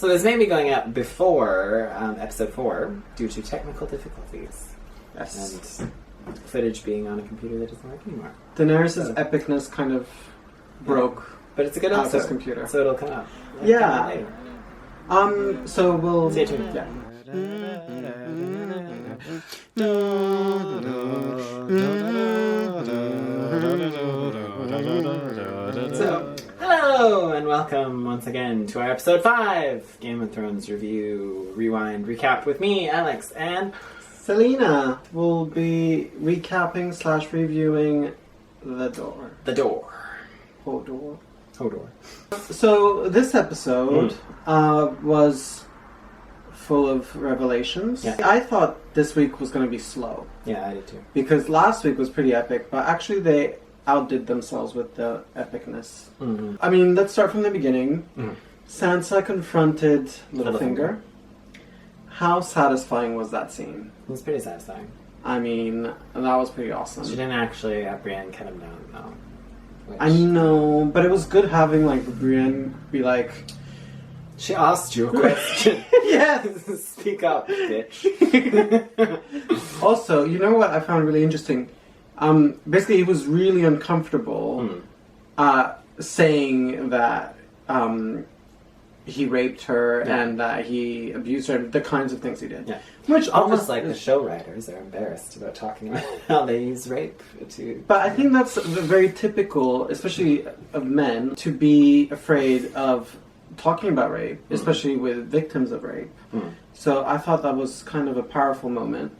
So this may be going up before episode 4 due to technical difficulties. Yes. And footage being on a computer that doesn't work anymore. Daenerys' epicness kind of broke. But it's a good out episode. this computer. So it'll come out. Yeah. It'll come out later. So we'll... Stay tuned. Yeah. So, hello and welcome once again to our episode 5 Game of Thrones review, rewind, recap with me, Alex, and Selena will be recapping / reviewing The Door. The Door. Hodor. Hodor. So this episode was full of revelations. Yeah. I thought this week was going to be slow. Yeah, I did too. Because last week was pretty epic, but actually they outdid themselves with the epicness. Mm-hmm. I mean, let's start from the beginning. Mm-hmm. Sansa confronted Littlefinger. How satisfying was that scene? It was pretty satisfying. I mean, that was pretty awesome. She didn't actually have Brienne cut him down, though. Which... I know, but it was good having, like, Brienne be like... She asked you a question. Yes! Speak up, bitch. Also, you know what I found really interesting? Basically, he was really uncomfortable saying that he raped her and that he abused her, the kinds of things he did. Yeah. Which almost like the show writers are embarrassed about talking about how they use rape to... But I think that's very typical, especially of men, to be afraid of talking about rape, especially with victims of rape. So I thought that was kind of a powerful moment.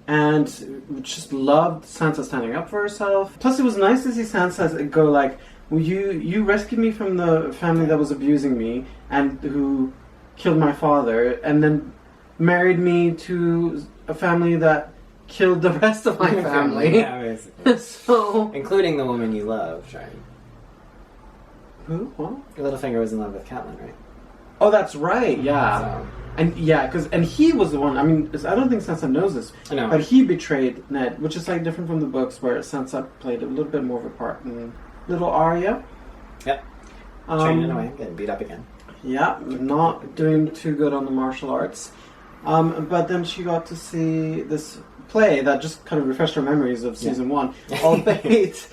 And just loved Sansa standing up for herself. Plus it was nice to see Sansa go like, well, you rescued me from the family that was abusing me and who killed my father, and then married me to a family that killed the rest of my family. Yeah, basically. So... Including the woman you loved, right? Who? What? Littlefinger was in love with Catelyn, right? Oh, that's right, yeah. So... And yeah, and he was the one, I mean, I don't think Sansa knows this, but he betrayed Ned, which is like different from the books where Sansa played a little bit more of a part in little Arya. Yep. Training away, getting beat up again. Yeah, not doing too good on the martial arts. But then she got to see this play that just kind of refreshed her memories of season 1, albeit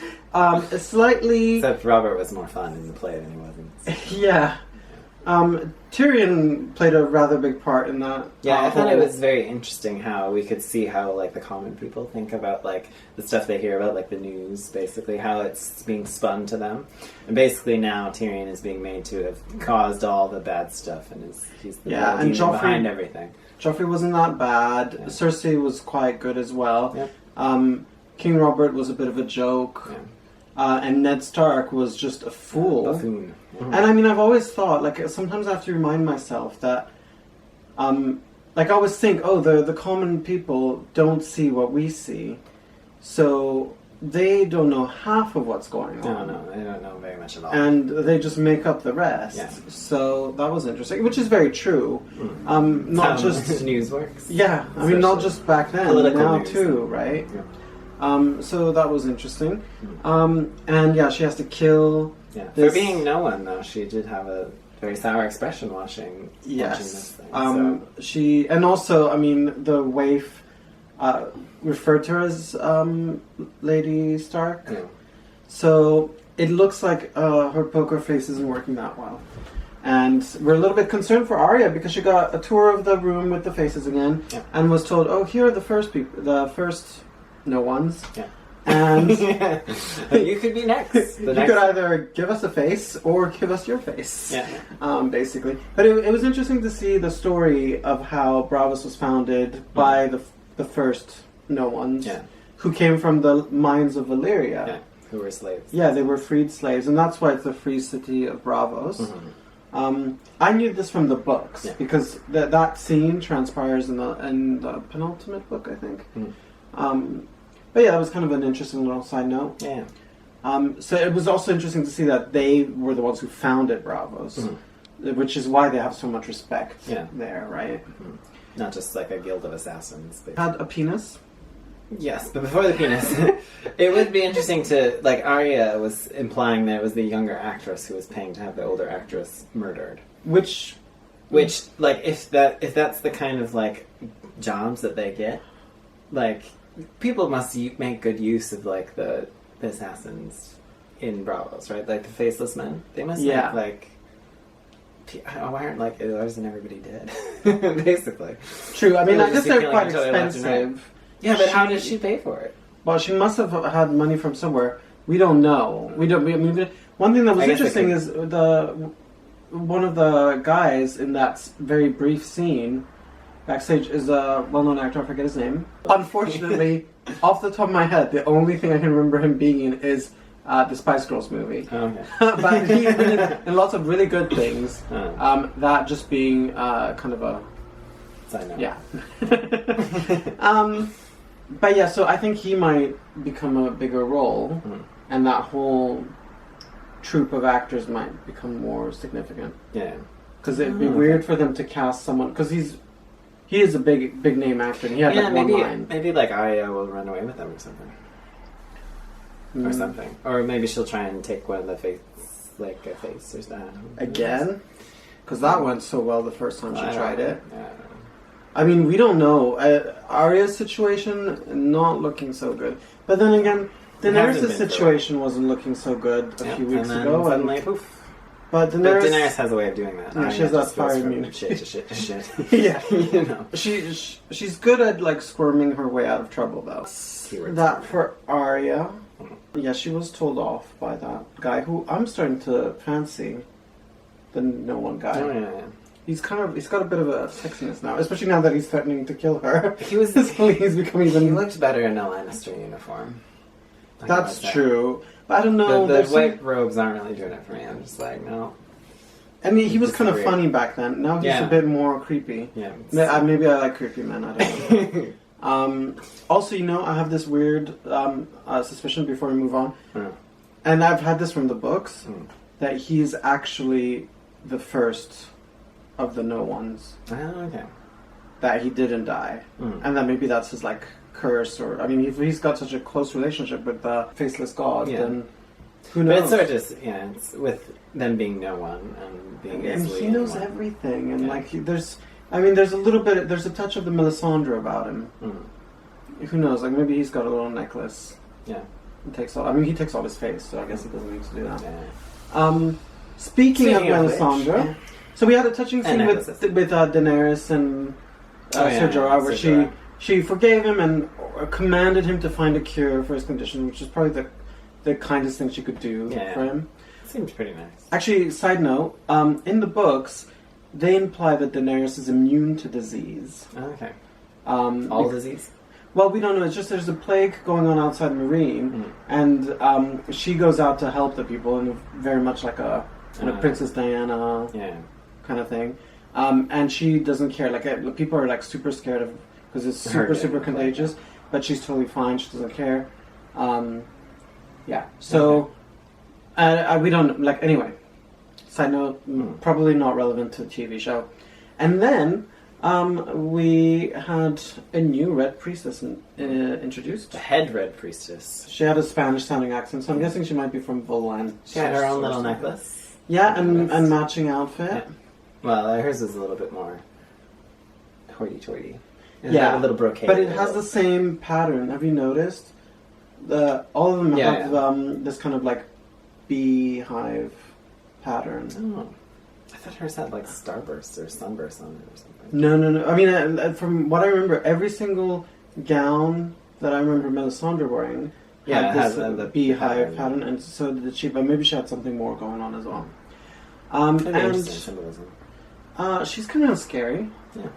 slightly... Except Robert was more fun in the play than he was in the season. Yeah. Tyrion played a rather big part in that. Yeah, I thought it was very interesting how we could see how, like, the common people think about, like, the stuff they hear about, like, the news, basically, how it's being spun to them. And basically now Tyrion is being made to have caused all the bad stuff, and he's the and demon behind everything. Joffrey wasn't that bad. Yeah. Cersei was quite good as well. Yeah. King Robert was a bit of a joke. Yeah. And Ned Stark was just a fool. Buffoon. And I mean, I've always thought, like, sometimes I have to remind myself that, like, I always think, oh, the common people don't see what we see, so they don't know half of what's going on. No, they don't know very much at all. And they just make up the rest. Yeah. So that was interesting, which is very true. Not just news works. Yeah, I mean, not just back then, political now news, too, right? Yeah. So that was interesting. And yeah, she has to kill. Yeah, for being no one, though, she did have a very sour expression watching this thing. She, and also, I mean, the waif referred to her as Lady Stark. Yeah. So it looks like her poker face isn't working that well. And we're a little bit concerned for Arya because she got a tour of the room with the faces again and was told, oh, here are the first people, the first no ones. Yeah. And you could be next. Could either give us a face or give us your face. Yeah. Basically. But it was interesting to see the story of how Braavos was founded by the first no ones who came from the mines of Valyria. Yeah. Who were slaves. Yeah, they were freed slaves, and that's why it's the free city of Braavos. I knew this from the books because that scene transpires in the penultimate book, I think. But yeah, that was kind of an interesting little side note. Yeah. So it was also interesting to see that they were the ones who founded Braavos, which is why they have so much respect there, right? Not just like a guild of assassins. Had a penis? Yes, but before the penis, it would be interesting to, like, Arya was implying that it was the younger actress who was paying to have the older actress murdered. Which, like, if that's the kind of, like, jobs that they get, like, people must make good use of, like, the assassins in Braavos, right? Like, the Faceless Men. They must make, like... Why aren't, like, others and everybody dead? Basically. True, I mean, I guess they're quite expensive. Yeah, but how did she pay for it? Well, she must have had money from somewhere. We don't know. One thing that was interesting is one of the guys in that very brief scene backstage is a well-known actor. I forget his name. Unfortunately, off the top of my head, the only thing I can remember him being in is the Spice Girls movie. Oh, okay. But he's been in lots of really good things. That just being kind of a side note. Yeah. But yeah, so I think he might become a bigger role, and that whole troupe of actors might become more significant. Yeah. Because it'd be weird for them to cast someone, because he is a big name actor, and he had like one line. Maybe like Arya will run away with them or something. Or something. Or maybe she'll try and take one of the face or something. Again? Because that went so well the first time she tried it. Yeah. I mean, we don't know. Arya's situation, not looking so good. But then again, Daenerys' situation wasn't looking so good a few weeks ago. Suddenly, poof. But Daenerys has a way of doing that. Yeah, she has that fire immunity. Shit to shit to shit. Yeah. You know. She's good at, like, squirming her way out of trouble, though. That for Arya. Yeah, she was told off by that guy who I'm starting to fancy. The no one guy. Oh, yeah. He's got a bit of a sexiness now, especially now that he's threatening to kill her. He's become even... He looked better in a Lannister uniform. That's true. But I don't know. The white robes aren't really doing it for me. I'm just like, no. I mean, he was kind of funny back then. Now he's a bit more creepy. Yeah. Maybe I like creepy men. I don't know. Also, I have this weird suspicion before we move on. And I've had this from the books, that he's actually the first of the no ones. Oh, okay. That he didn't die. And that maybe that's his, like, curse, or... I mean, if he's got such a close relationship with the faceless god, then who knows? But it's sort of just, it's with them being no one and being and he knows everything, and, like, there's a little bit... There's a touch of the Melisandre about him. Who knows? Like, maybe he's got a little necklace. Yeah. He takes off his face, so I guess he doesn't need to do that. Yeah. Speaking of Melisandre... So we had a touching scene with Daenerys and Ser Jorah, where she forgave him and commanded him to find a cure for his condition, which is probably the kindest thing she could do for him. Seems pretty nice. Actually, side note, in the books, they imply that Daenerys is immune to disease. Okay. All disease? Well, we don't know. It's just there's a plague going on outside Marine, and she goes out to help the people, and very much like a Princess Diana kind of thing. And she doesn't care. Like, people are, like, super scared of, because it's super contagious, but she's totally fine. She doesn't care. So we don't, like, anyway. Side note, probably not relevant to the TV show. And then we had a new Red Priestess introduced. The head Red Priestess. She had a Spanish-sounding accent, so I'm guessing she might be from Volan. She had her own little necklace. Yeah, and matching outfit. Yeah. Well, hers is a little bit more hoity-toity. A little brocade. But it has the same pattern. Have you noticed? All of them have this kind of, like, beehive pattern. Oh. I thought hers had, like, starbursts or sunbursts on it or something. No. I mean, from what I remember, every single gown that I remember Melisandre wearing had this the beehive pattern, and so did she, but maybe she had something more going on as well. Interesting symbolism. She's kind of scary. Yeah.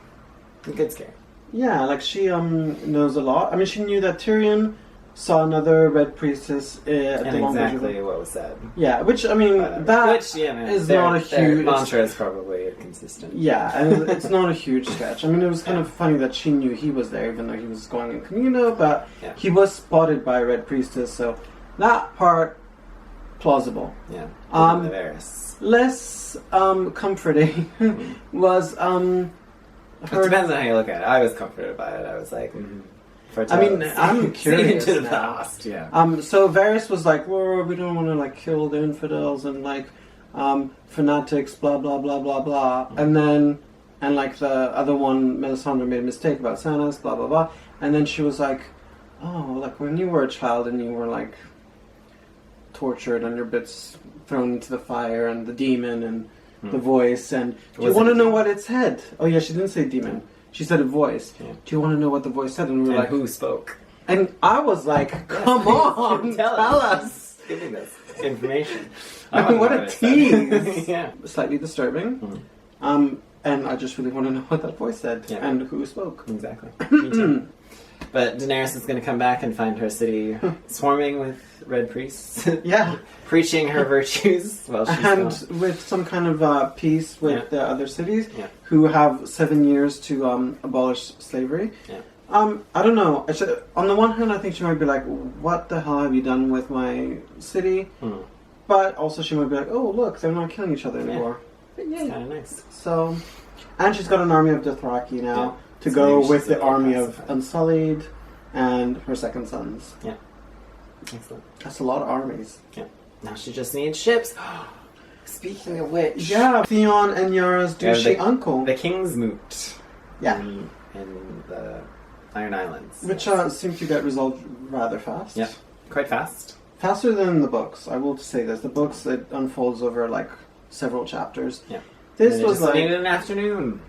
A good scare. Yeah, like, she knows a lot. I mean, she knew that Tyrion saw another Red Priestess at the Long Bridge. Exactly what was said. Yeah, which, I mean, is not a huge... mantra is probably consistent. Yeah, and it's not a huge sketch. I mean, it was kind of funny that she knew he was there, even though he was going incognito, but he was spotted by a Red Priestess, so that part, plausible. Yeah. Less comforting was... It depends on how you look at it. I was comforted by it. I was like... I mean, I'm curious into the now. past, So Varys was like, well, we don't want to, like, kill the infidels, and, like, fanatics, blah, blah, blah, blah, blah. And then, and like the other one, Melisandre made a mistake about Stannis, blah, blah, blah. And then she was like, oh, like when you were a child and you were like tortured and your bits thrown into the fire and the demon and the voice and do you want to know what it said? Oh yeah, she didn't say demon. She said a voice. Yeah. Do you want to know what the voice said? And we were like, who spoke? And I was like, come on, tell us. Give me this information. I mean, what a tease. Yeah. Slightly disturbing. And I just really want to know what that voice said and who spoke. Exactly. Me too. But Daenerys is going to come back and find her city swarming with red priests. Yeah. Preaching her virtues while she's and gone. with some kind of peace with the other cities who have 7 years to abolish slavery. Yeah. I don't know. On the one hand, I think she might be like, what the hell have you done with my city? But also she might be like, oh, look, they're not killing each other anymore. It's kind of nice. So, and she's got an army of Dothraki now to go with the army of Unsullied and her second sons. Yeah. Excellent. That's a lot of armies. Yeah. Now she just needs ships. Speaking of which... Yeah, Theon and Yara's douchey uncle. The King's Moot. Yeah. In the Iron Islands. Which seems to get resolved rather fast. Yeah. Quite fast. Faster than the books, I will say this. The books, it unfolds over like several chapters. Yeah. This was like... in an afternoon.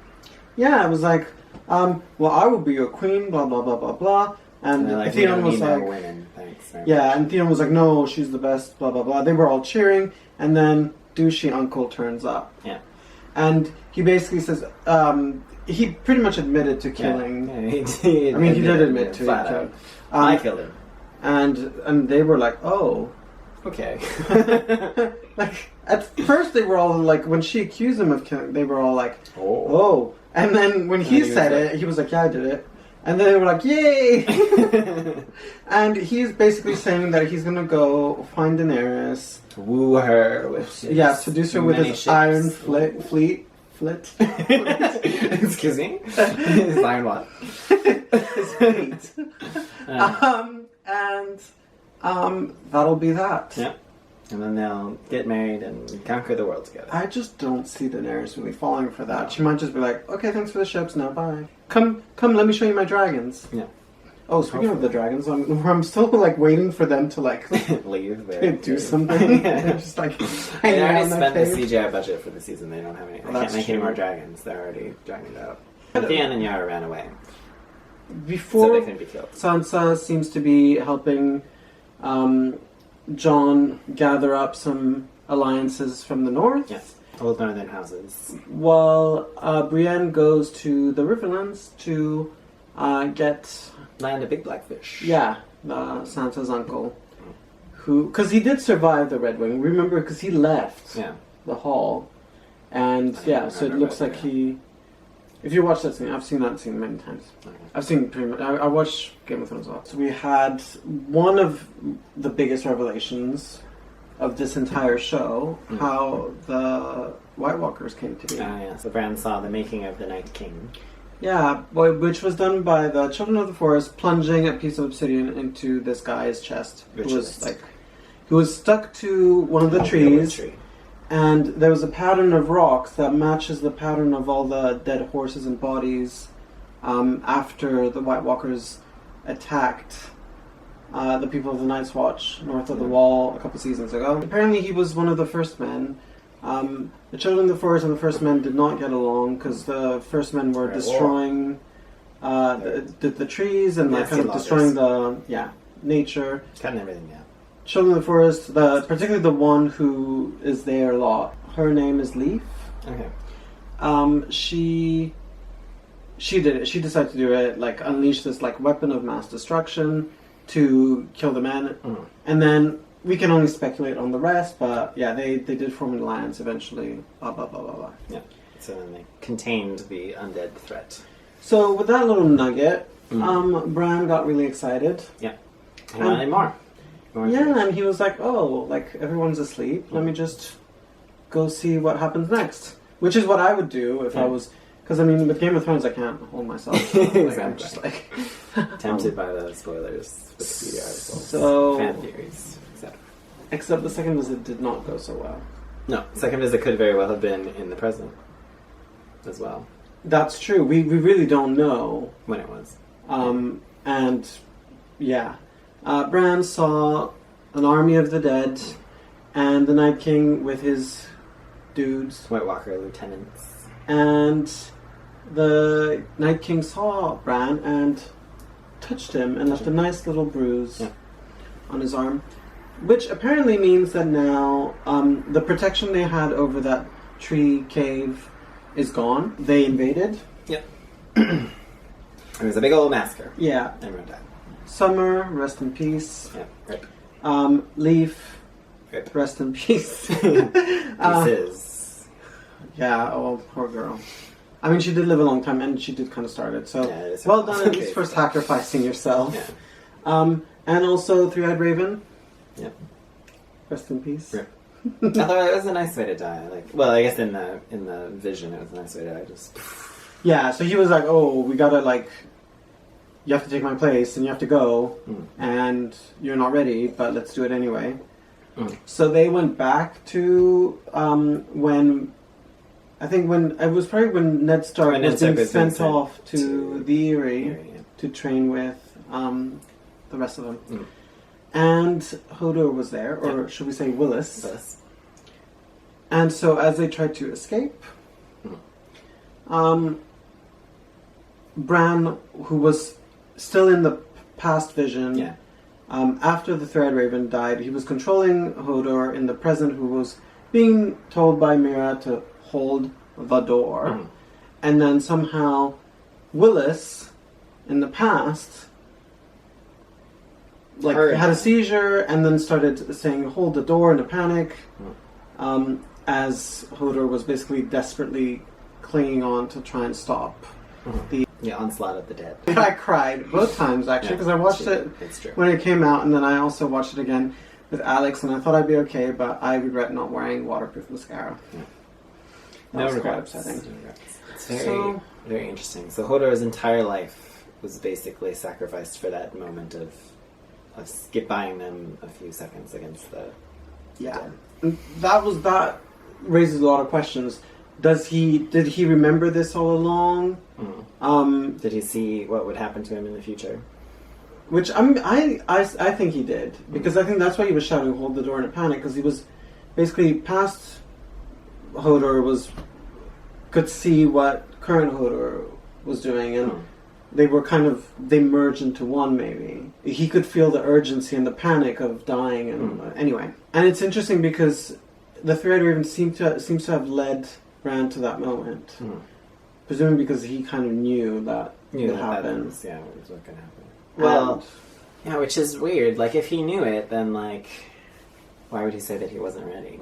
Yeah, it was like, well, I will be your queen, blah, blah, blah, blah, blah. And like, Theon was like... women. Thanks very yeah, much. and Theon was like, no, she's the best, blah, blah, blah. They were all cheering, and then douchey uncle turns up. Yeah. And he basically says, he pretty much admitted to killing... Yeah, he did admit to it. I killed him. And they were like, oh... Okay. Like, at first they were all like, when she accused him of killing, they were all like, oh. And then when he said it, he was like, yeah, I did it. And then they were like, yay! And he's basically saying that he's gonna go find Daenerys. Woo her with ships. Yeah, seduce her with his ships. Iron fleet. Excuse me? His iron what? His fleet. That'll be that. Yeah. And then they'll get married and conquer the world together. I just don't see Daenerys really falling for that. She might just be like, okay, thanks for the ships, now bye. Come, let me show you my dragons. Yeah. Oh, speaking of the dragons, I'm still like waiting for them to like leave, do something. Yeah. Just like they already spent the CGI budget for the season. They don't have any. They can't make any more dragons. They're already dragging it out. And Theon and Yara ran away. Before so they couldn't be killed. Sansa seems to be helping Jon gather up some alliances from the north. Yes, old northern houses. While Brienne goes to the Riverlands to land a big blackfish. Yeah, Sansa's uncle, because he did survive the Red Wedding. Remember, because he left the hall, and so it looks like he. If you watch that scene, I've seen that scene many times. Okay. I've seen pretty much. I watch Game of Thrones a lot. So we had one of the biggest revelations of this entire show: how the White Walkers came to be. So Bran saw the making of the Night King. Yeah, which was done by the Children of the Forest plunging a piece of obsidian into this guy's chest. Who was stuck to one of the trees. And there was a pattern of rocks that matches the pattern of all the dead horses and bodies after the White Walkers attacked the people of the Night's Watch north of the Wall a couple seasons ago. Apparently he was one of the first men. The Children of the Forest and the First Men did not get along because the First Men were destroying the trees and kind of destroying the nature. Cutting everything down. Children of the Forest, particularly the one who is there a lot. Her name is Leaf. Okay. She did it. She decided to do it. Like unleash this weapon of mass destruction to kill the men, and then we can only speculate on the rest. But yeah, they did form an alliance eventually. Blah blah blah blah blah. Yeah. So then they contained the undead threat. So with that little nugget, Bran got really excited. Yeah. He wanted more. Yeah, and he was like, oh, everyone's asleep. Let me just go see what happens next. Which is what I would do if I was... Because, with Game of Thrones, I can't hold myself. Exactly. I'm just tempted by the spoilers with the articles, so, fan theories, etc. Except the second visit did not go so well. No, second visit could very well have been in the present as well. That's true. We really don't know when it was. And yeah, Bran saw an army of the dead and the Night King with his dudes, White Walker lieutenants, and the Night King saw Bran and touched him and left a nice little bruise on his arm, which apparently means that now the protection they had over that tree cave is gone. They invaded. Yep. It was a big old massacre. Yeah. Everyone died. Summer, rest in peace. Yeah, right. Leaf, Rip. rest in peace. Pieces. Yeah, oh, poor girl. I mean, she did live a long time, and she did kind of start it. So, well done at least for sacrificing yourself. Yeah. And also Three-Eyed Raven. Yeah. Rest in peace. Rip. Although it was a nice way to die. Like, well, I guess in the vision, it was a nice way to die. Just. Yeah. So he was like, "Oh, we gotta like, you have to take my place, and you have to go, and you're not ready, but let's do it anyway." So they went back to when it was probably when Ned Stark was being sent off to the Eyrie to train with the rest of them. And Hodor was there, or should we say Willis. And so as they tried to escape, Bran, who was still in the past vision, after the Three-Eyed Raven died, he was controlling Hodor in the present, who was being told by Mira to hold the door. And then somehow Willis, in the past, had a seizure and then started saying, "Hold the door," in a panic, as Hodor was basically desperately clinging on to try and stop the onslaught of the dead. I cried both times, actually, because I watched it when it came out, and then I also watched it again with Alex, and I thought I'd be okay, but I regret not wearing waterproof mascara. That was quite upsetting. It's very, very interesting. So Hodor's entire life was basically sacrificed for that moment of buying them a few seconds against the dead. That raises a lot of questions. Did he remember this all along? Did he see what would happen to him in the future? Which I think he did, because I think that's why he was shouting "Hold the door" in a panic, because he was basically past Hodor could see what current Hodor was doing, and they merged into one. Maybe he could feel the urgency and the panic of dying, and anyway. And it's interesting because the Three-Eyed Raven seems to have led Bran to that moment, presumably because he kind of knew that would happen. What was going to happen. Well, which is weird. Like, if he knew it, then why would he say that he wasn't ready?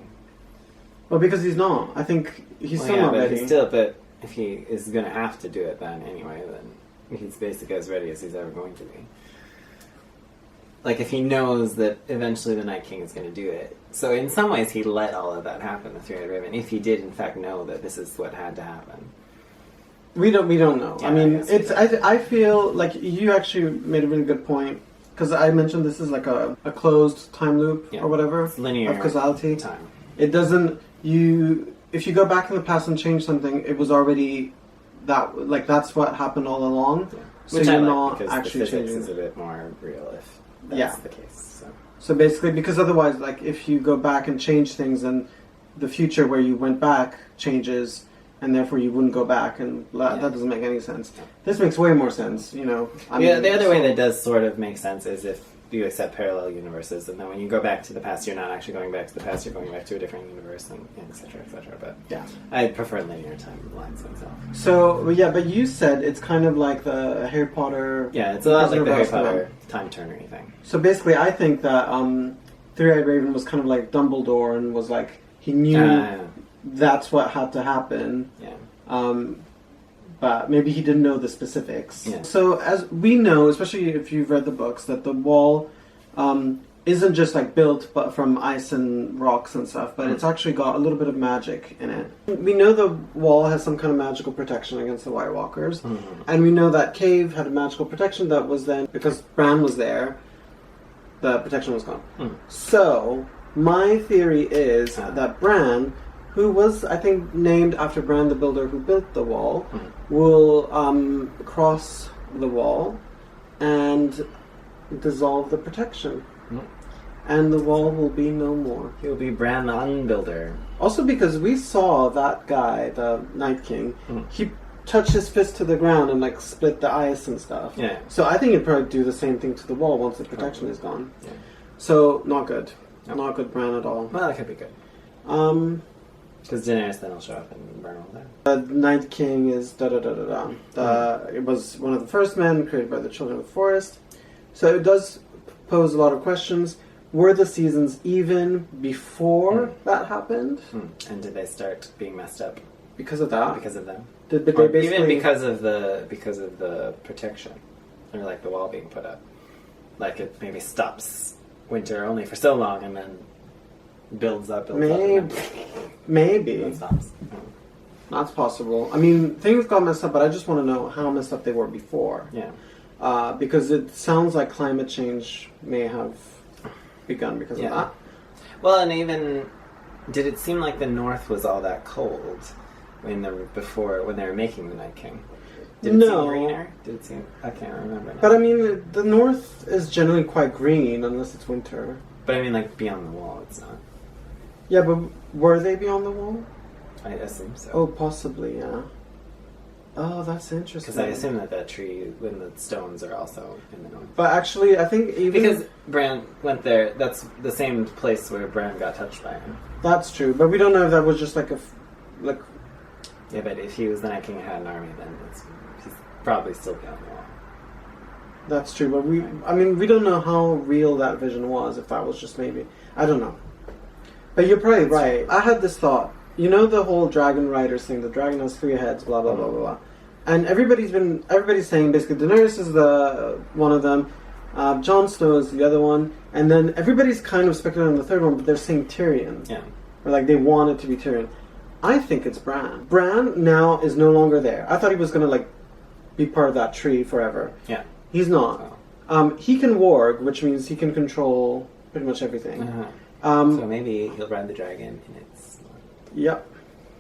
Well, because he's not. I think he's still not ready. But if he is going to have to do it then anyway, then he's basically as ready as he's ever going to be. Like, if he knows that eventually the Night King is going to do it. So in some ways he let all of that happen, the Three-Eyed Raven, if he did in fact know that this is what had to happen. We don't know. Yeah, I mean, I feel like you actually made a really good point, because I mentioned this is like a closed time loop or whatever. It's linear of causality. Time. It doesn't... If you go back in the past and change something, it was already... that's what happened all along. Yeah. So which you're I like, not because actually the physics changing is a bit more real if that's the case. So basically, because otherwise, if you go back and change things, then the future where you went back changes, and therefore you wouldn't go back, and that doesn't make any sense. Yeah. This makes way more sense, you know. The other way that does sort of make sense is if you accept parallel universes, and then when you go back to the past, you're not actually going back to the past, you're going back to a different universe, and et cetera, et cetera. But I prefer linear timelines myself. So, but you said it's kind of like the Harry Potter... Yeah, it's a lot like the Harry Potter time turnery thing. So basically, I think that Three-Eyed Raven was kind of like Dumbledore, and was like, he knew that's what had to happen. Yeah. But maybe he didn't know the specifics. Yeah. So as we know, especially if you've read the books, that the wall isn't just built but from ice and rocks and stuff, but it's actually got a little bit of magic in it. We know the wall has some kind of magical protection against the White Walkers, and we know that cave had a magical protection that was then, because Bran was there, the protection was gone. So My theory is that Bran, who was, I think, named after Bran the Builder who built the wall, will cross the wall and dissolve the protection. And the wall will be no more. He'll be Bran the Unbuilder. Also because we saw that guy, the Night King, he touched his fist to the ground and like split the ice and stuff. Yeah. So I think he'd probably do the same thing to the wall once the protection is gone. Yeah. So not good. Not good Bran at all. Well, that could be good. Because Daenerys then will show up and burn all that. The Night King is It was one of the first men created by the Children of the Forest. So it does pose a lot of questions. Were the seasons even before that happened? And did they start being messed up Because of that? because of them? Did they basically... Even because of the protection, or like the wall being put up, like it maybe stops winter only for so long and then builds up. Maybe. Then stops. That's possible. I mean, things got messed up, but I just want to know how messed up they were before. Yeah. Because it sounds like climate change may have begun because of that. Well, and even did it seem like the North was all that cold when they were making the Night King? Did it seem greener? Did it seem? I can't remember now. But I mean, the North is generally quite green unless it's winter. But I mean, like beyond the wall, it's not. Yeah, but were they beyond the wall? I assume so. Oh, possibly, yeah. Oh, that's interesting. Because I assume that tree when the stones are also in the north. But actually, I think even... Because Bran went there, that's the same place where Bran got touched by him. That's true, but we don't know if that was just like Yeah, but if he was the Night King and had an army, then he's probably still beyond the wall. That's true, but we don't know how real that vision was, if that was just maybe... I don't know. But you're probably right. I had this thought. You know the whole dragon riders thing, the dragon has 3 heads, blah, blah, blah, blah, blah. And everybody's saying basically Daenerys is the one of them, Jon Snow is the other one, and then everybody's kind of speculating on the third one, but they're saying Tyrion. Yeah. Or like they want it to be Tyrion. I think it's Bran. Bran now is no longer there. I thought he was going to like be part of that tree forever. Yeah. He's not. He can warg, which means he can control pretty much everything. So maybe he'll ride the dragon in its... Yep.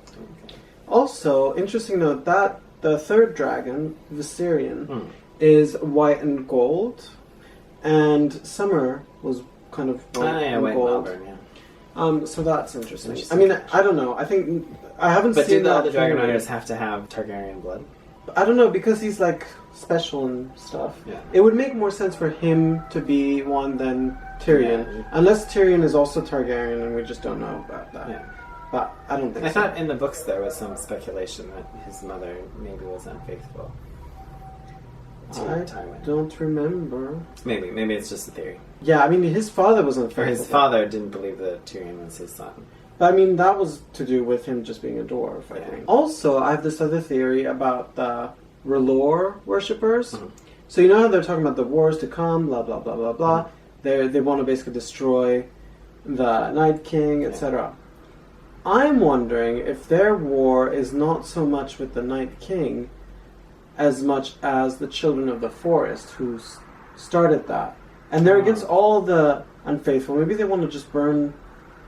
Okay. Also, interesting note that the third dragon, Viserion, is white and gold, and Summer was kind of white and white gold. and Auburn, So that's interesting. I mean, I don't know. I think I haven't but seen do all that the dragon riders have to have Targaryen blood? I don't know, because he's like special and stuff. Yeah. It would make more sense for him to be one than Tyrion, Yeah. unless Tyrion is also Targaryen and we just don't know about that. Yeah. But I don't think I so. thought in the books there was some speculation that his mother maybe was unfaithful to I Tywin. don't remember. Maybe it's just a theory. Yeah, I mean, his father was unfaithful. Or his father didn't believe that Tyrion was his son. But I mean, that was to do with him just being a dwarf, I Yeah. think. Also, I have this other theory about the R'hllor worshippers. So you know how they're talking about the wars to come, blah, blah, blah, blah, blah. They want to basically destroy the Night King, etc. I'm wondering if their war is not so much with the Night King as much as the Children of the Forest who started that. And they're against all the unfaithful. Maybe they want to just burn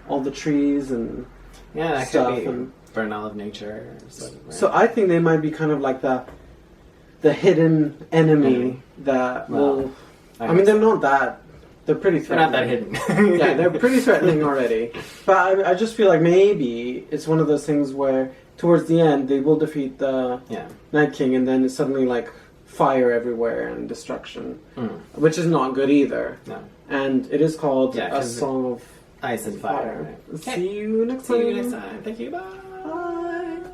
all the trees and That stuff. could be And burn all of nature. Or something, right? so I think they might be kind of like the hidden enemy that will... I mean, they're not that... They're pretty threatening. They're not that hidden. Yeah, they're pretty threatening already. But I just feel like maybe it's one of those things where towards the end they will defeat the Night King and then it's suddenly like fire everywhere and destruction. Which is not good either. No. And it is called A Song of Ice and Fire. Fire. See you next time. Thank you. Bye.